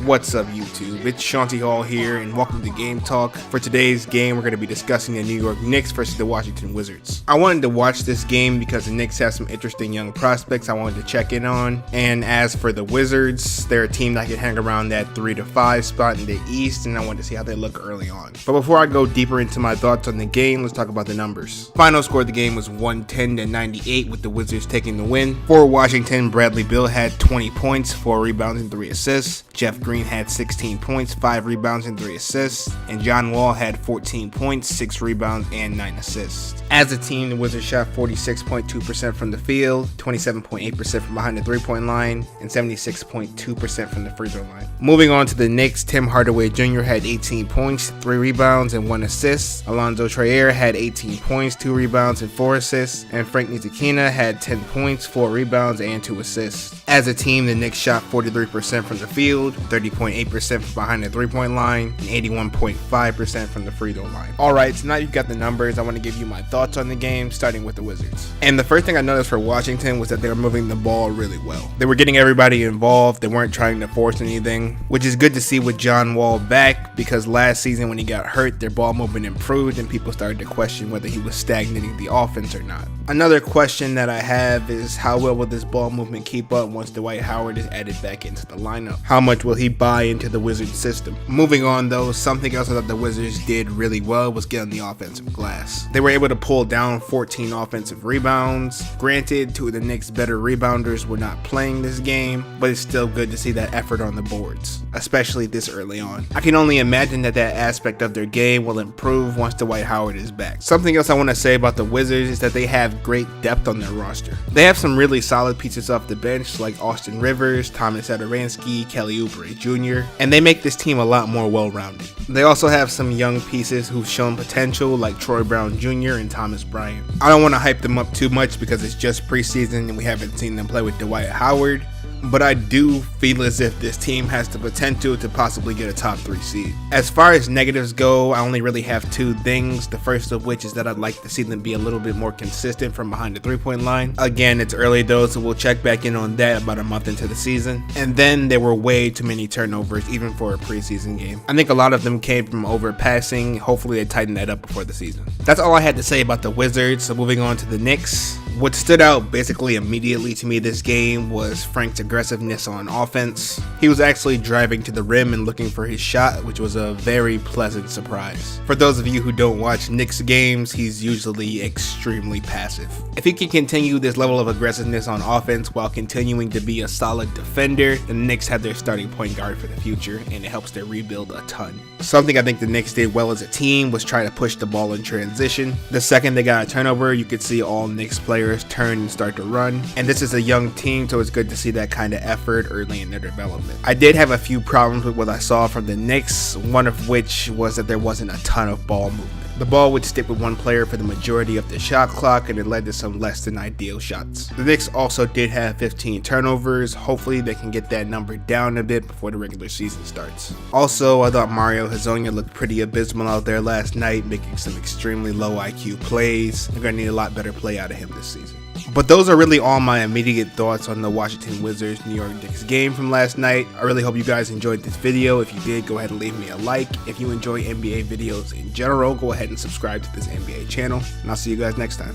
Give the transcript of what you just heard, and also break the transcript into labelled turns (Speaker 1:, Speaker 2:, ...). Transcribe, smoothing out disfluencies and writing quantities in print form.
Speaker 1: What's up YouTube, it's Shanti Hall here and welcome to Game Talk. For today's game we're going to be discussing the New York Knicks versus the Washington Wizards. I wanted to watch this game because the Knicks have some interesting young prospects I wanted to check in on, and as for the Wizards, they're a team that can hang around that 3 to 5 spot in the East, and I wanted to see how they look early on. But before I go deeper into my thoughts on the game, let's talk about the numbers. Final score of the game was 110-98 with the Wizards taking the win. For Washington, Bradley Beal had 20 points, 4 rebounds and 3 assists. Jeff Green had 16 points, 5 rebounds and 3 assists, and John Wall had 14 points, 6 rebounds and 9 assists. As a team, the Wizards shot 46.2% from the field, 27.8% from behind the three-point line, and 76.2% from the free throw line. Moving on to the Knicks, Tim Hardaway Jr. had 18 points, 3 rebounds and 1 assist. Alonzo Trier had 18 points, 2 rebounds and 4 assists, and Frank Ntilikina had 10 points, 4 rebounds and 2 assists. As a team, the Knicks shot 43% from the field, 30.8% from behind the three-point line, and 81.5% from the free throw line. Alright, so now you've got the numbers, I want to give you my thoughts on the game, starting with the Wizards. And the first thing I noticed for Washington was that they were moving the ball really well. They were getting everybody involved, they weren't trying to force anything, which is good to see with John Wall back, because last season when he got hurt, their ball movement improved and people started to question whether he was stagnating the offense or not. Another question that I have is how well will this ball movement keep up once Dwight Howard is added back into the lineup? How much will he buy into the Wizards system? Moving on though, something else I thought the Wizards did really well was get on the offensive glass. They were able to pull down 14 offensive rebounds. Granted, 2 of the Knicks' better rebounders were not playing this game, but it's still good to see that effort on the boards, especially this early on. I can only imagine that aspect of their game will improve once Dwight Howard is back. Something else I want to say about the Wizards is that they have great depth on their roster. They have some really solid pieces off the bench like Austin Rivers, Thomas Satoransky, Kelly Oubre Jr., and they make this team a lot more well-rounded. They also have some young pieces who've shown potential like Troy Brown Jr. and Thomas Bryant. I don't want to hype them up too much because it's just preseason and we haven't seen them play with Dwight Howard, but I do feel as if this team has the potential to possibly get a top 3 seed. As far as negatives go, I only really have 2 things. The first of which is that I'd like to see them be a little bit more consistent from behind the three-point line. Again, it's early though, so we'll check back in on that about a month into the season. And then there were way too many turnovers even for a preseason game. I think a lot of them came from overpassing. Hopefully they tighten that up before the season. That's all I had to say about the Wizards, so moving on to the Knicks. What stood out basically immediately to me this game was Frank's aggressiveness on offense. He was actually driving to the rim and looking for his shot, which was a very pleasant surprise. For those of you who don't watch Knicks games, he's usually extremely passive. If he can continue this level of aggressiveness on offense while continuing to be a solid defender, the Knicks have their starting point guard for the future, and it helps their rebuild a ton. Something I think the Knicks did well as a team was try to push the ball in transition. The second they got a turnover, you could see all Knicks players turn and start to run, and this is a young team, so it's good to see that kind of effort early in their development. I did have a few problems with what I saw from the Knicks, one of which was that there wasn't a ton of ball movement. The ball would stick with one player for the majority of the shot clock, and it led to some less than ideal shots. The Knicks also did have 15 turnovers. Hopefully they can get that number down a bit before the regular season starts. Also, I thought Mario Hezonja looked pretty abysmal out there last night, making some extremely low IQ plays. They're going to need a lot better play out of him this season. But those are really all my immediate thoughts on the Washington Wizards New York Knicks game from last night. I really hope you guys enjoyed this video. If you did, go ahead and leave me a like. If you enjoy NBA videos in general, go ahead and subscribe to this NBA channel, and I'll see you guys next time.